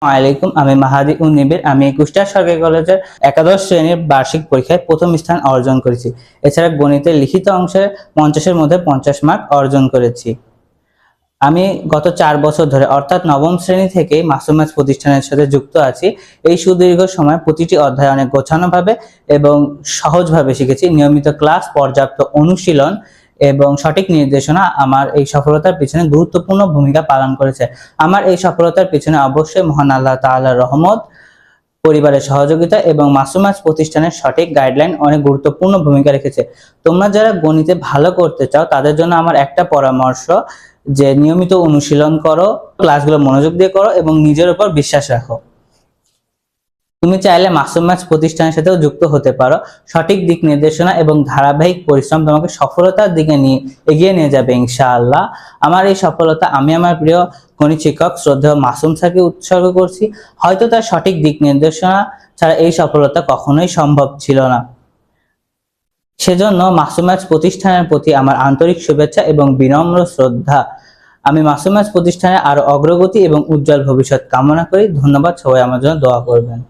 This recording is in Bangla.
আলাইকুম, আমি মাহাদি নিবিড়। আমি কুষ্টিয়া সরকারি কলেজের একাদশ শ্রেণীর বার্ষিক পরীক্ষায় প্রথম স্থান অর্জন করেছি। এছাড়া গণিতের লিখিত অংশে 50-এর মধ্যে 50 মার্ক অর্জন করেছি। আমি গত 4 বছর ধরে অর্থাৎ নবম শ্রেণী থেকেই মাসুম ম্যাথস প্রতিষ্ঠানের সাথে যুক্ত আছি। এই সুদীর্ঘ সময় প্রতিটি অধ্যায় অনেক গোছানোভাবে এবং সহজভাবে শিখেছি। নিয়মিত ক্লাস, পর্যাপ্ত অনুশীলন এবং সঠিক নির্দেশনা আমার এই সফলতার পিছনে গুরুত্বপূর্ণ ভূমিকা পালন করেছে। আমার এই সফলতার পিছনে অবশ্যই মহান আল্লাহ তাআলার রহমত, পরিবারের সহযোগিতা এবং মাসুম ম্যাথস প্রতিষ্ঠানের সঠিক গাইডলাইন অনেক গুরুত্বপূর্ণ ভূমিকা রেখেছে। তোমরা যারা গণিতে ভালো করতে চাও তাদের জন্য আমার একটা পরামর্শ, যে নিয়মিত অনুশীলন করো, ক্লাসগুলো মনোযোগ দিয়ে করো এবং নিজের উপর বিশ্বাস রাখো। তুমি চাইলে মাসুম ম্যাথস প্রতিষ্ঠানের সাথেও যুক্ত হতে পারো। সঠিক দিক নির্দেশনা এবং ধারাবাহিক পরিশ্রম তোমাকে সফলতার দিকে এগিয়ে নিয়ে যাবে ইনশাআল্লাহ। আমার এই সফলতা আমি আমার প্রিয় গণিত শিক্ষক শ্রদ্ধেয় মাসুম স্যারকে উৎসর্গ করছি। হয়তো তার সঠিক দিক নির্দেশনা ছাড়া এই সফলতা কখনোই সম্ভব ছিল না। সেজন্য মাসুম ম্যাথস প্রতিষ্ঠানের প্রতি আমার আন্তরিক শুভেচ্ছা এবং বিনম্র শ্রদ্ধা। আমি মাসুম ম্যাথস প্রতিষ্ঠানে আরো অগ্রগতি এবং উজ্জ্বল ভবিষ্যৎ কামনা করি। ধন্যবাদ। সবাই আমার জন্য দোয়া করবেন।